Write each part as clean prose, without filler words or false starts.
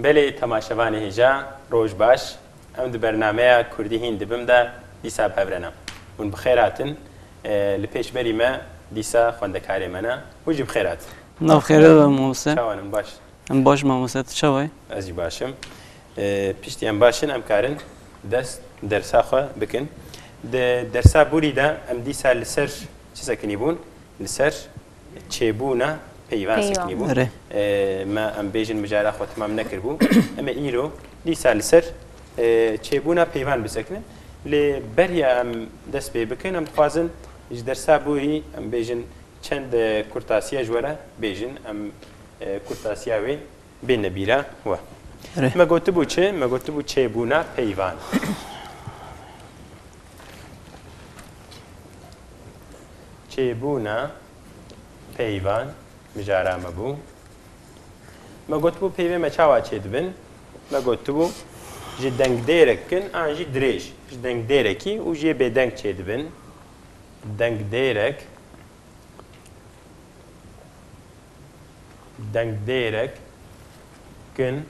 بله تماشاوانی هجا روش باش ام د برنامه کردی هند بم دا دیسا بهبرنا ون بخیراتن لپیش بری ما دیسا خوندکاری منا وجب خیرات نو خیره موسی چاوانم باش ام باش موسی چاوی ازی باشم پیشتی ام باشن ام کارن دست درس خو بکن درس بوری دا ام دیسا لسر چه سکنی بون لسر چبونا پیوان سکنی بون ما ام بیجن مجارا خو تمام نکربو اما ایرو دیسا لسر چبونا پیوان بسکنه لبریا ام دست بی بکن ام خوازن اج درسا بوری ام بیجن چند کورتاسیا جوره بیجن ام کورتاسیا وی بین نبیرا و ما گوت بو چه ما گوت بو چبونا پیوان چبونا پیوان مجارا مبو ما گوت بو پیوان ما چاوا چید بن ما گوت بو جی دنگ دیرکن آنجی دریش جی دنگ دیرکی و جی به دنگ چید بن دنگ دیرک دنگ دیرک کن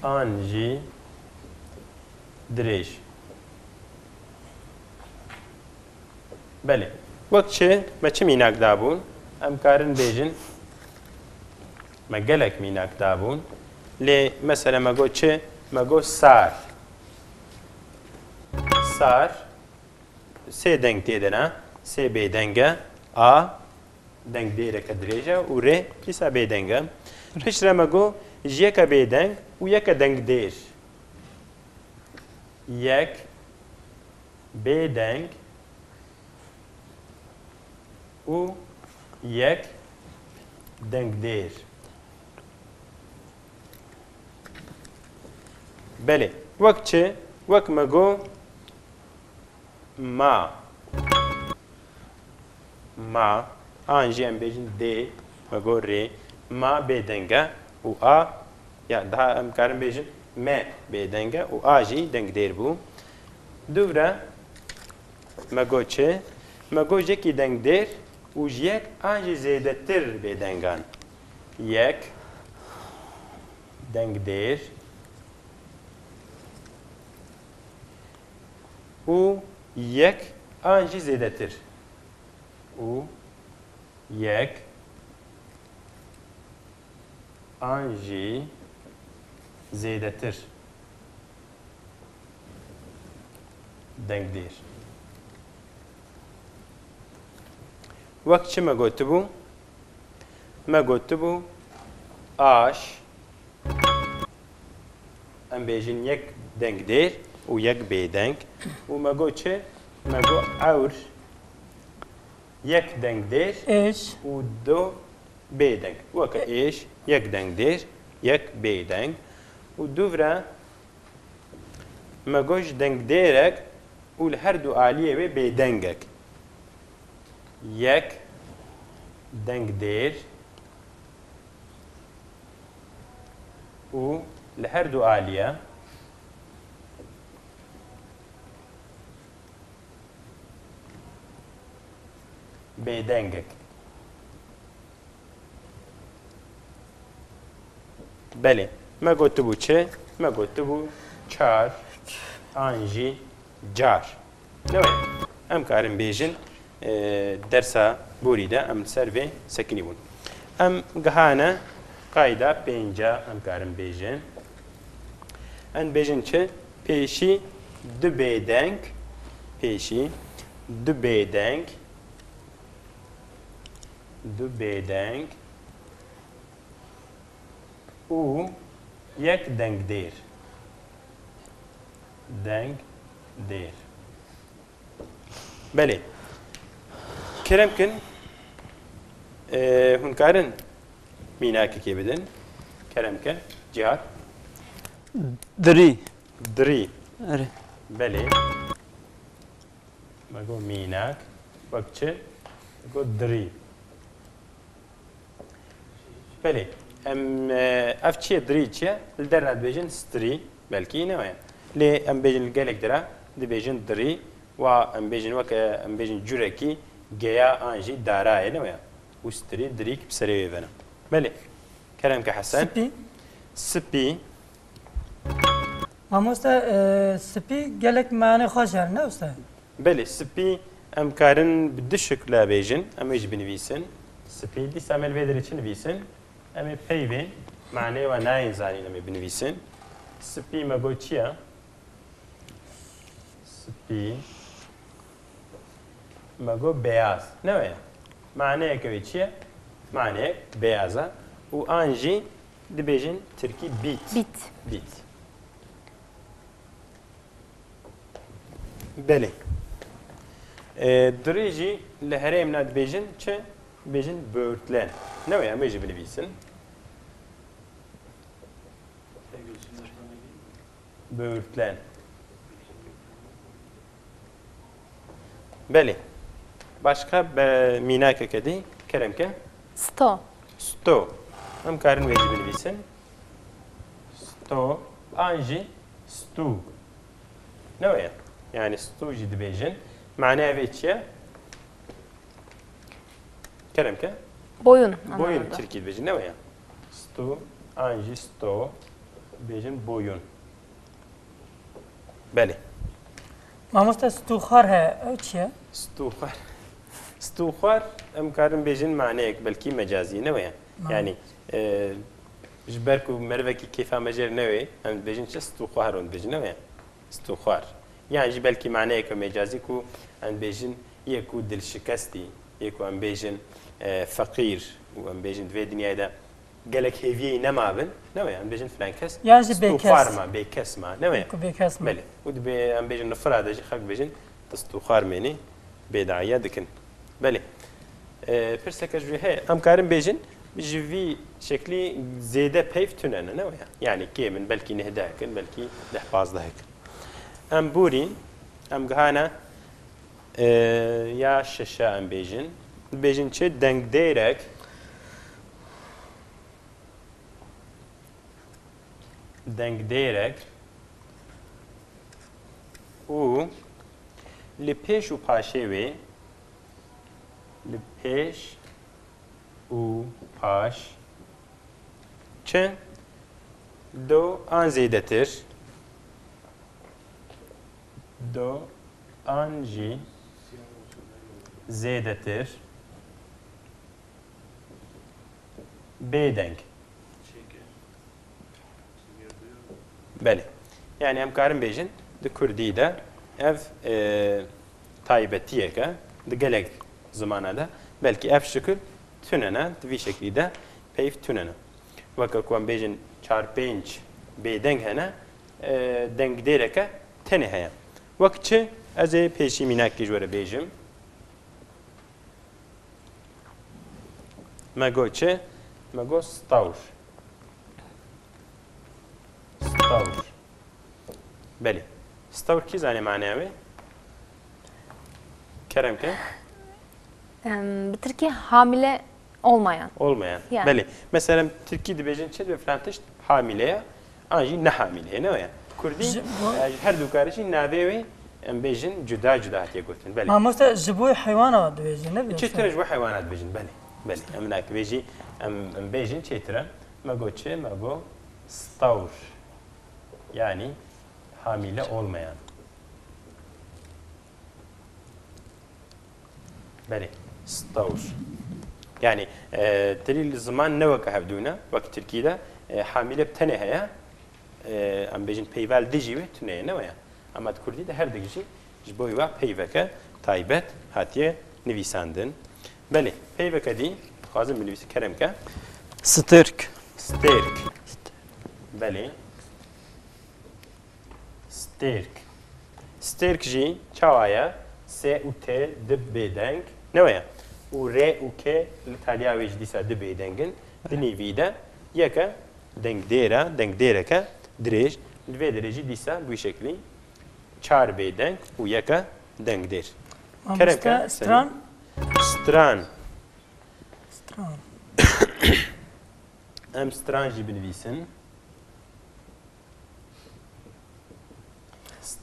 آنجی دریش بله وقت چه ما چه میناک دابون ام کارن بیجن ما گلک میناک دابون لی مثلا ما گو چه ما گو سار سار سه دنگ تیدنا سه بی دنگه آ دنگ دیره کدریجه و ره پیسا بی دنگه پیش را ما گو یک بی دنگ و یک دنگ دیر یک بی دنگ و یک دنگ دیر بله وقت چه وقت ما گو ما آنجی ام بیجن دی ما گو ری ما بدنگه و آ یا ده ام کارم بیجن ما بدنگه و آجی دنگ دیر بو دوره ما گو چه ما گو یکی دنگ دیر و یک آنجی زیده تر بدنگان یک دنگ دیر و یک آنجی زیده تر و یک آنجی زیده تر دنگ دیر وقت چه ما گوت بو ما گوت بو آش ام بیجن یک دنگ دیر و یک بی دنگ و ما گو چه ما گو اور یک دنگ دیر ايش و دو بی دنگ وکا ایش یک دنگ دیر یک بی دنگ و دوورا ما گوش دنگ دیرک و هر دو آلیه و بی دنگک یک دنگ دیر و لهر دو آلیه بدنگک بله ما گوت بو چه ما گوت بو چار آنجی جار نوی ام کارم بیجن درسا بوریده ام سروی سکنی بون ام گهانه قایده پینجا ام کارم بیجن ان بیجن چه پیشی دو بدنگ پیشی دو بدنگ دو بدنگ و یک دنگ دیر دنگ دیر بله کرم کن هنکارن میناکی که بدن کرم کن جهاد دري دری اري بله مگو میناک وقت چه مگو دری بله ام اف چیه دری چیه لدر ند بیجن ستری بلکی نوه لی ام بیجن گلک درا دی بیجن دری و ام بیجن وک ام بیجن جورکی گیا آنجی دارای نوه و ستری دری که بسری ویونه بله كلامك حسن سپی مامۆستا سپی gelek معنی خۆش هەر نەوستا بله سپی ام کارن بدو شکل بیجن امیش بنویسن سپی دی سامل ویدر چی نویسن امی پیوین معنی و ناین زانین امی بنویسن سپی مگو چیه سپی مگو بیاز نویا معنی که چیه معنی بیازه و آنجی دی بیجن ترکی بیت Bit. بیت بله دريجي لهريم ناد بيجن چه بيجن بورتلان نويا ميجي بنويسن بورتلان بله başka minaka kedi keremke Sto. sto am karın veci bنويسن sto anji stu نويا يعني ستو جي دبيجن معناها فيتشيا كلام كه Boyun بويون anlamında. تركي دبيجن نويا ستو انجي ستو بيجن بويون بله مامۆستا ستوخار هەیە ئەو چییە ستوخار ستوخار ام كارن بيجن معناها بلكي مجازي نويا يعني جبركو مرفكي كيف مجر نوي ام بيجن ستوخار بيجن نويا ستوخار يعني بلكي معناه كمجازي كو ان بيجن يكو دل شكستي يكو ان بيجن فقير وان بيجن في الدنيا ده قالك هيفي نمابن نوي ان بيجن فلان كس يعني بيكس. فارما بيكس ما نوي بێکەسمە بله ود بي ان بيجن نفراد جي خلق بيجن تستوخار مني بدايه دكن بله برسك جوي هي ام كارم بيجن جوي شكلي زياده بيف تنن نوي يعني كي من بلكي نهداكن بلكي لحفاظ ذهك ام بورين ام گهانا یا ششا ام بیجن چه دنگ دیرک و لپیش و پاشه وی لپیش و پاش چه دو آن زیده تر دو آنجی زیدتر بیدنگ بله yani em karin bêjin di Kurdî de ev taybetiyeke di gelek zimana de belkî ev şikil tunene di vî şeklî de peyv tunene weke ku em bêjin çar pênc bêdeng hene dengdêreke tenê heye wek çi ez ê pêşî mînakê ji we re bêjim me got çi me got stawr stawr belê stawr kî zanê maneya wê kerem ke Bir Türkiye hamile olmayan. olmayan Yani. belê mesela Tirkî dibêjin çi ve filan tişt hamileye an jî nehamîleye ne ya Kurdî her du karî jî navê wê em bêjin cuda cuda hatiye gotin belê مامۆستا ji bo heywanava dibêjî nebî çi tire ji bo heywanat bêjin belê em nakibê jî em bêjin çêtire me got çi me got stawr yani hamile olmayan belê stawr yani telîl ziman ne weke hevdûne wek Tirkî de hamile bi tenê heye em bêjin peyvel dijî wê tuneye ne ya ama Kurdî de her dijî ji bo wê peyveke taybet hatiye nivîsandin belê peyveke dî dixwazim binivîsî keremke سترك ستيرك belê ستيرك ستيرك jî çawa ye S û T dib bêdeng ne ya û R û K li taliya wê jî dîsa di bêdengin di nîvî de yeke dengdêreke dirêj li vê derê jî dîsa bu şeklî çar bêdeng û yeke dengdêr مامۆستا stran stran stran em stran jî binivîsin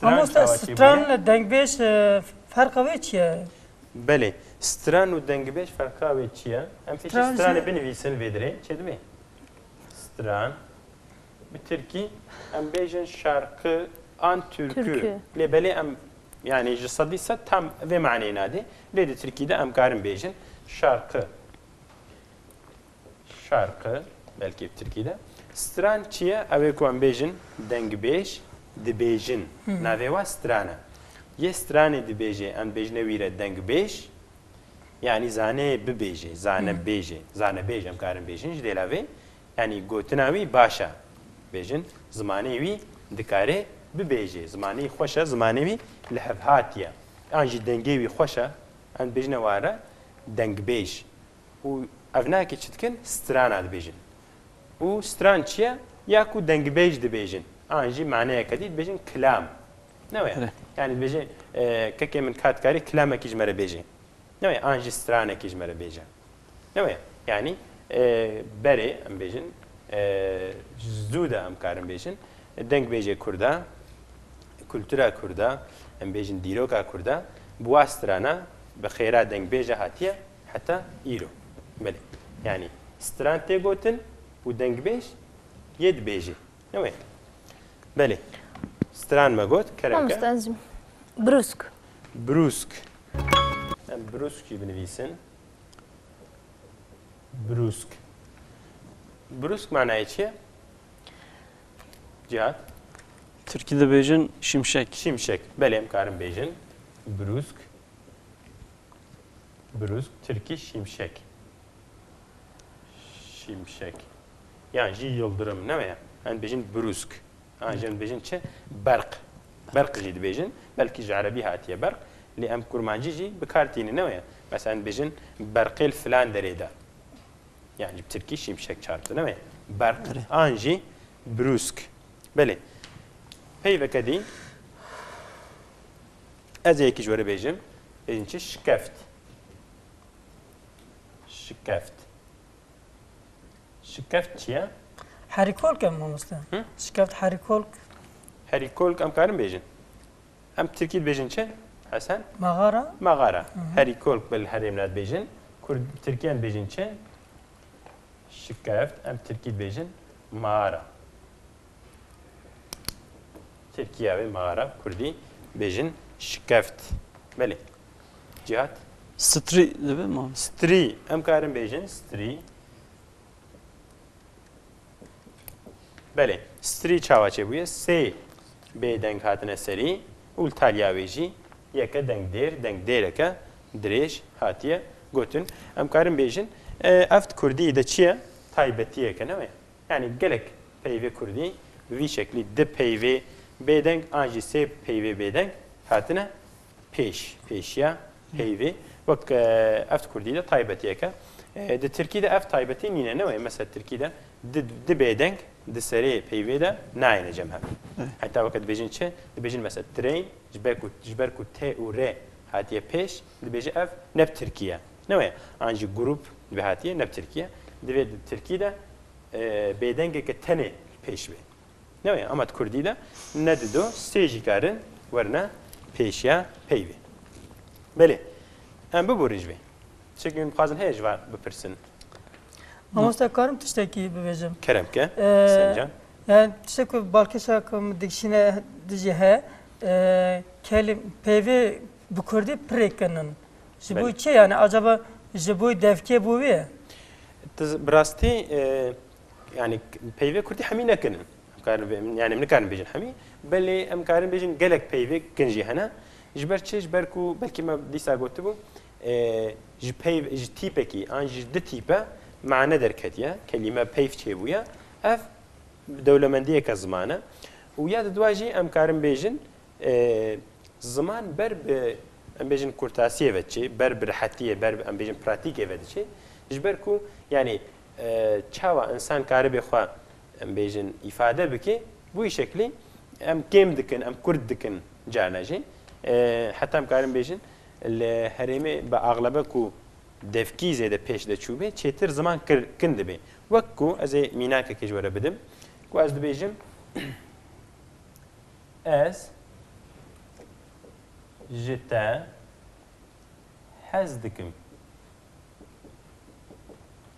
مامۆستا stran li dengbêj ferqa wê çi ye belê stran û dengibêj ferqa wê çi ye em pêşî Stran stranê jî- binivîsin vê derê çê divê stran bi Tirkî em bêjin şarkı an türkü. Türkü. Lê belê em yani ji sedî sed tam vê maneyê nadê. Lê di Tirkî de em karin bêjin şarkı. Şarkı belki bi Tirkî de. Stran çi ye? Ew ê ku em bêjin dengbêj dibêjin. Navê wa stran e. Yê stranê dibêje em bêjine wî re dengbêj. Yani zanê bibêje, zane bêje, zanebêj em karin bêjin ji dêla vê. Yani gotina wî baş e. Bêjin zimanê wî dikare bibêje. Zimanê xweş e, zimanê wî li hev hatiye. An jî dengê wî xweş e, em bêjine ware dengbêj. û ev nakê çi dikin? Strana dibêjin. û stran çi ye? Ya ku dengbêj dibêjin. An jî maneyeke dî dibêjin kilam. Ne wê? Yani dibêje kekê min katkarî kilamekî ji me re bêje. Ne wê? An jî stranekî ji me re bêje. Ne wê? Yani berê em bêjin zû de em karin bêjin dengbêjê Kurda, kultura Kurda, em bêjin dîroka Kurda, bi wa strana bi xêra dengbêje hatiye heta îro. Belê. Yani stran tê gotin û dengbêj yê dibêje. Ne wê? Belê. Stran me got kerem Mamoste ez jî brûsk. Brûsk. Em brûskî binivîsin. Brûsk. Brûsk manayê çi ye? Cihat. Türkiye'de bêjin şimşek. Şimşek. Belê em karin bêjin. Brûsk. Brûsk. Tirkî şimşek. Şimşek. Yani jî yıldırım ne wê? Em bêjin brûsk. An jî em bêjin çi? Berq. Berq jî dibêjin. Belkî ji erebî hatiye berq. Lê em kurmancî jî bikartînin ne wê? Mesela em bêjin berqêl filan derê de. Yani Tirkî şimşek çarptı ne wê? Berq. An jî brûsk. Belê. Peyveke dî ez yekî ji we re bêjim. Bêjin çi? Şikeft. Şikeft. Şikeft çi ye? Herikolk em mamoste. Şikeft herikolk. Herîkolk em karin bêjin. Em Tirkî dibêjin çi? Hesen? Mağara. Mağara. Herîkolk bil herêmle dibêjin. Kurd Tirkiye dibêjin çi? Şikeft. Em Tirkî dibêjin mağara. Tirkiye ve mağara Kurdî bêjin şikeft. Belê. Cihat. Stri dibe mi? Strî. Em karin bêjin strî. Belê. Strî çawa çêbûye sê bêdeng hatine serî û talya wê jî yeke dengdêreke dirêj hatiye gotin. Em karin bêjin ev Kurdî de çi ye? Taybetiyeke ne wê? Yani gelek peyvê Kurdî bi vî şeklî di peyvê bêdeng an jî sê peyvê bêdeng hatine pêş. Pêşiya peyvê. Wek ev Kurdî de taybetiyeke. Di Tirkî de ev taybetî nîne ne wê? Mesela Tirkî de di bêdeng di serê peyvê de nayêne cem hev. Heta weke dibêjin çi? Dibêjin mesela train ji ber ku T û R hatiye pêş dibêje ev neb Tirkiye. Ne wê? An jî grup dibe hatiye neb Tirkiye. Divê di Tirkî de bêdengeke tenê pêş bê. Ne wê? Ama Kurdî de ne dido sê jî karin werine pêşiya peyvê. Belê. Em biborî ji vê. Çekî min dixwazin heye ji van bipirsin. Mamoste karim tiştekî bibêjim. Keremke. Ee, Sencan. Yani tiştek ku balkêşa ku dikişîne dijî he kelim peyvê bi Kurdî pirêkinin. Ji bo çi yani acaba ji bo devkê bû wê? Bi rastî yani peyvê Kurdî hemî nekinin. Yani em nikarin bêjin hemî. Belê em karin bêjin gelek peyvê kin jî hene. Ji ber çi? Ji ber ku belkî me dîsa gotibû ji tîpekî an jî di tîpe mane derketiye. Kelîme peyv çêbûye. Ev dewlemendiyeke ziman e. û ya di dua jî em karin bêjin ziman ber bi em bêjin kurtasiyê ve diçe, ber bi rihetiyê, ber em bêjin pratîkê ve diçe. Ji ber ku yani çawa insan karibê xwe em bêjin îfade bike bu şeklî em kêm dikin, em Kurd dikin carna jî. Heta em karin bêjin li herêmê bi aglebe ku devkî zêde pêş de çûbê çêtir ziman kin dibe. Wek ku ez ê mînakekê ji were bidim. Ku ez dibêjim ez ji te hez dikim.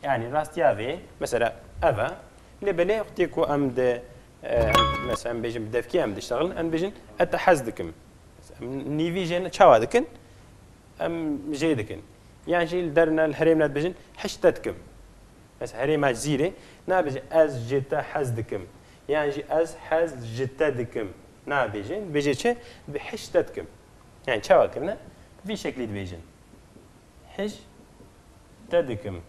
Yani rastiya vê mesela eva lê belê wextê ku em di مثلا بيجن بدفكي أم دشتغل أم بيجن أتحزدكم نيفي جن شوادكن أم جيدكن يعني جيل درنا الهريم ناد بيجن حشتتكم بس هريم زيرة نابج أز جتا حزدكم يعني جي أز حز جتدكم نابيجن بيجي شيء بحشتتكم يعني شوادكنا في شكل بيجن حش تدكم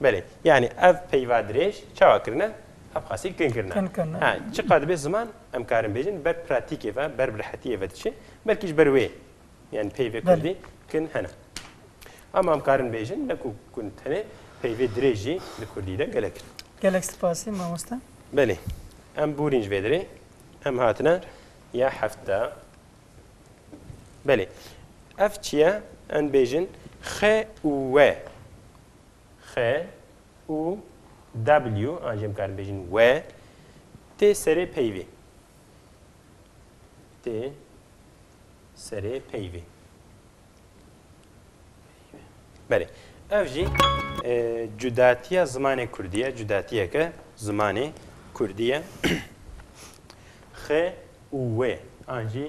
بله يعني اف پیوادریش چاوا کرنا اف خاصی کن کرنا ها چقدر به زمان ام کارم بیجن بر پراتیکه و بر برحتیه و تشه بلکیش بروی يعني پیو کردی کن هنا اما ام کارم بیجن نکو کنت هنه پیو دریجی لکردی ده گلک گلک سپاسی ماموستا بله ام بورینج بدری ام هاتنا یا هفته بله اف چیه ان بیجن خ و خ و دبلیو انجام کردن بیشین و ت سری پیوی ت سری پیوی بله افجی جداتیه زمان کردیه جداتیه که زمان کردیه خ و انجی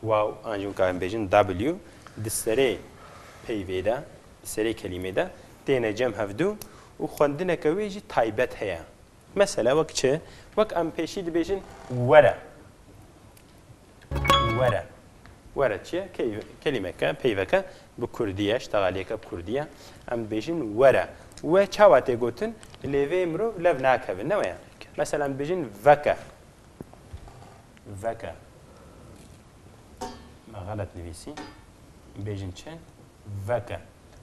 واو انجام کردن بیشین دبلیو دسری پیوی دا سری کلمه دا تينا جم هفدو وخوندنا كويجي تايبت هيا مثلا وقت وقت ام بيشي دبيجن ورا ورا ورا تشي كلمه كان بيفكا بكرديه اشتغاليه بكرديه ام بيجن ورا و چاواتي گوتن ليفي مرو لبناك نويا مثلا بيجن فكا فكا ما غلط نويسي بيجن چن فكا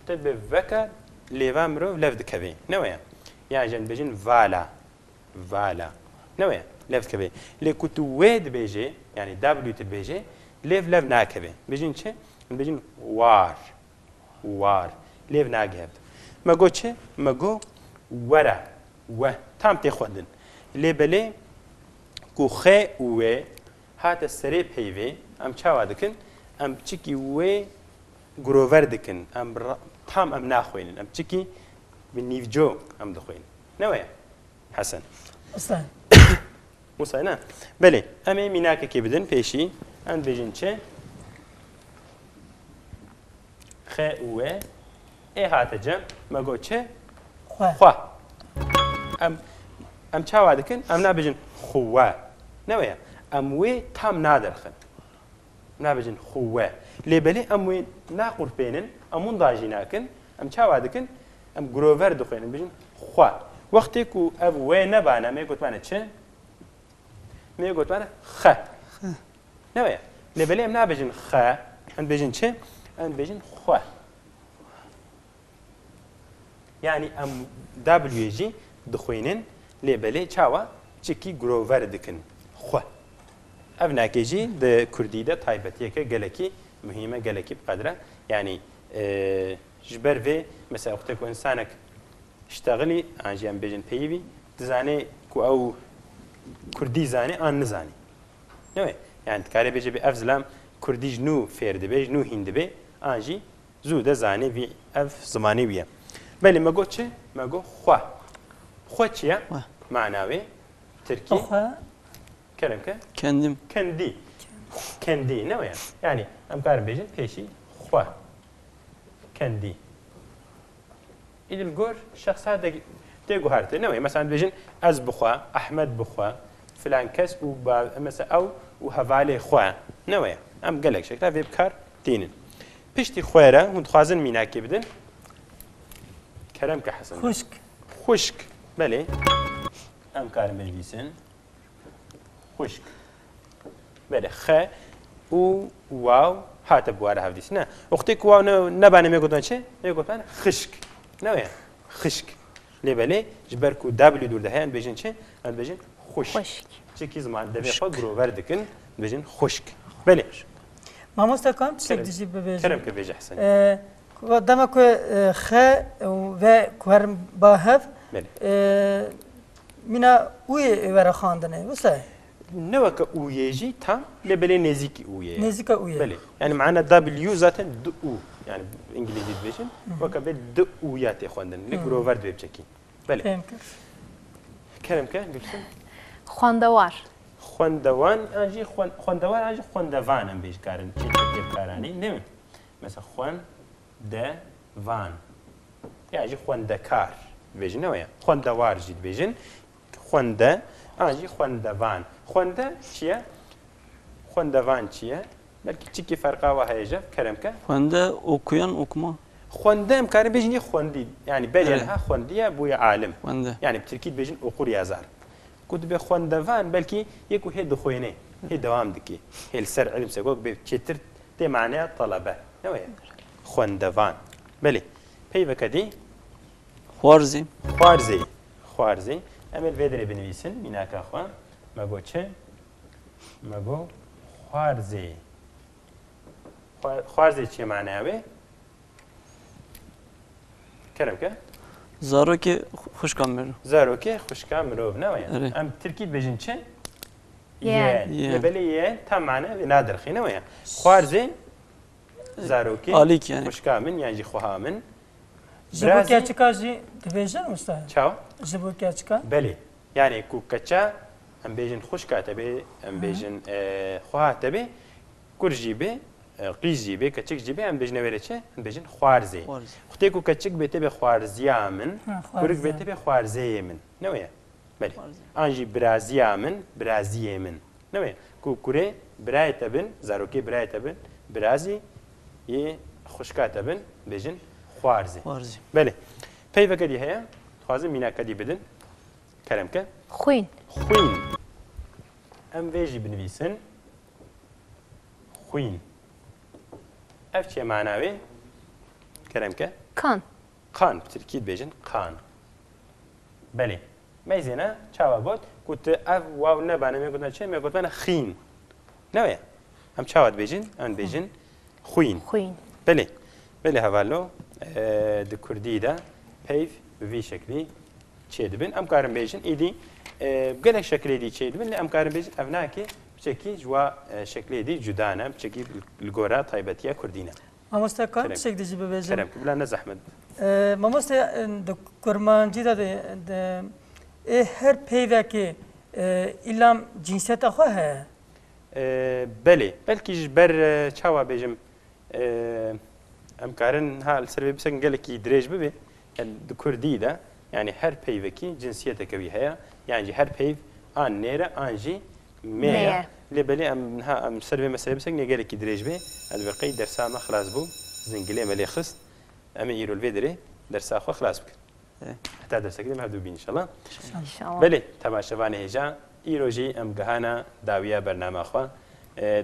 تبي فكا ليفا مرو لفظ كبي نويا يعني جن بيجن فالا نويا لفظ كبي لي كنت ويد بيجي يعني دبليو تبيجي ليف ناكبي بيجن شيء بيجن وار ليف ناكهب ما جو شيء ما جو ورا و تام تخدن لي بلي كو خي و هات السري بيفي ام تشاوا دكن ام تشكي و جروفر دكن ام تام ام ناخوين ام تشكي بالنيف جو ام دخوين نويا حسن استاذ وصلنا بله امي ميناك كي بدن بيشي ام بيجن تشي خ و اي هات جم ما جو تشي خوا ام تشاوا دكن ام نا بيجن خوا نويا ام وي تام نادرخن نا بيجن خوا لي بلي ام وي ناقور بينن امون داجيناكن ام چاوا دکن ام گروور دخوین بجن خوا وقتی کو اب و نبانه می گوت منه چه می گوت منه خ نویا لبلی ام نبجن خ ام بجن چه ام بجن خوا يعني ام دبليو جي دخوينن لبلی چاوا چکی گروور دکن خوا ابناك جي د كردي ده تايبتيه كجلكي مهمه جلكي بقدره يعني جبر في مثلا وقتك انسانك اشتغلي انجي ام بيجن بيبي تزاني كو او كردي زاني ان نزاني نوي يعني تكاري بيجي بافزلام كردي جنو فيرد بي جنو هند بي انجي زوده زاني في اف زماني بيا بل ما قلتش ما قو خوا خوتشيا معناوي تركي كلمه kendim كندي نوي يعني ام كارم بيجن بيشي خوا كندي إذا الجور شخص هذا تيجو هارته نوي مثلا بيجن أز بخوا أحمد بخوا فلان كس مثلا أو وهفالي خوا نوي أم قالك شكله في بكار تينن بيشتي خويرة وندخازن ميناكي بدن كلام كحسن خشك بلي أم كارم بيجيسن خشك بلي خ و واو هات بواره هفديس نه وقتی که نبانه میگوتن چه میگوتن خشک نه خشک لبله جبر کو دبلیو دور دهن بجن چه ان بجن خشک چه کی زمان دبی خود گروور دکن بجن خشک بله ماموستا کام چه دیجی ببیج کرم که بیج حسن و دما کو خ و کوهرم با هف مینا وی ور خواندنه وسه نوك اويجي تام لبلي نزيك اويه نزيك اويه بلي يعني معنا دبليو ذات دو يعني انجليزي ديفيجن وكبل دو اويات يا اخوانا نيكروفر دو بشكي بلي کەرمکە گوتم خواندەوار خوێندەوان ئاژی خوێندەوار ئاژی خوێندەوان ئەم بێژکارن چی تێبکارانی نێ مەسە خوێندەوان یاژی خوێندەکار بێژنەوەیە خوێندەوارژی بێژن خوێندە ئاژی خوێندەوان خوێندە چییە؟ خوێندەوان چییە؟ بەلکی چیکی فەرقاوە هەیەژە کەرمکە خوێندە ئۆکویان ئۆکما خوێندە ئەم کارە بێژنی خوێندی ینی بەرێنها خوێندیە بووە عالم خوێندە یعنی بترکیت بێژن ئۆقوور یازار گوت بێ خوێندەوان بەلکی یەک و هێ دخوێنێ هێ دەوام دکی هێ لەسەر علم سەگۆک بێ چێتر تێ معنەیە تەڵەبە نەوەیە خوێندەوان بەێ پەیوەکە دی خوارزی خوارزەی خوارزەی ئەمە لێ دەرێ بنویسن میناکە خوا مە بۆ چێ مە بۆ خوارزێ خوارزێ چیە معناوێ کەرمکە زارۆکی خوشکان مرۆڤ زارۆکێ خوشکا مرۆڤ نەوەیە ئەم ترکیت بێژن چێ لەبەلێ یە تا معنە نادرخینەوەیە خوارزێ زارۆکی ئالیک یعنی خوشکا من یانجی خۆها من ji bo keçika jî dibêjin usta چاو ji bo keçika بەێ یانێ کوکەچە ئەم بێژن خوشکاتە بێ ئەم بێژن خواهاتە بێ کورژی بێ قیژی بێ کەچێکجی بێ ئەم بێژنەوێرە چێ ئەم بێژن خوارزێ قوتێک و کەچێک بێتە بێ خوارزیا من کورک بێتە بێ خوارزەیە من نەوەیە بەێ ئاژی برازیا من برازیە من نەوەیە کوکورێ برایەتە بن زارۆکێ برایەتە بن برازی یێ خوشکاتە بن بێژن خوارزێ بەێ پەیوەکەدی هەیە خوازم میناکەدی بدن کەرمکە خوین خوین ئەم وێژی بنویسن خوین ئەف چێ ماناوێ کەرمکە کان قان ترکیت بێژن قان بەێ مەیزێنە چاوە بۆت گوت ئەف واو نەبانە مێگوتە چێ مێگوتمانە خین نەوەیە ئەم چاوت بێژن ئەم بێژن خوین خوین بەێ بەێ هەواڵۆ di کوردیدا پەیف بڤی شکلی چێ دەبن ئەم کارم بێژن ئیدی gelek şeklêdî çê dibin lê em karin bêjin ev nakê biçekî ji wa şeklêdî cuda ne biçekî li gora taybetiya Kurdî ne. Mamoste kan tişek dicî bibêjin. Kerem bila ne zehmet. Mamoste di kurmancî de her peyvekê îlam cinsiyeta xwe heye. Belê belkî ji ber çawa bêjim em karin ha li ser vê bisekin gelekî dirêj bibe di Kurdî de yani her peyvekî cinsiyetekê wî heye yani her peyv an nêre an jî meye lê belê em ser vê meselê bisekin ne gelekî dirêj bê elbeqey dersa me xilas bû zingilê me lê xist em ê îro li vê derê dersa xwe xilas bikin heta dersekê em hevdû bîn inşallah belê temaşevanê hêja îro jî em gihana dawiya bername xwe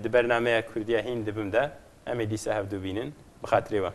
di bernameya Kurdiya hîn dibim de em ê dîsa hevdû bînin bi xatirê we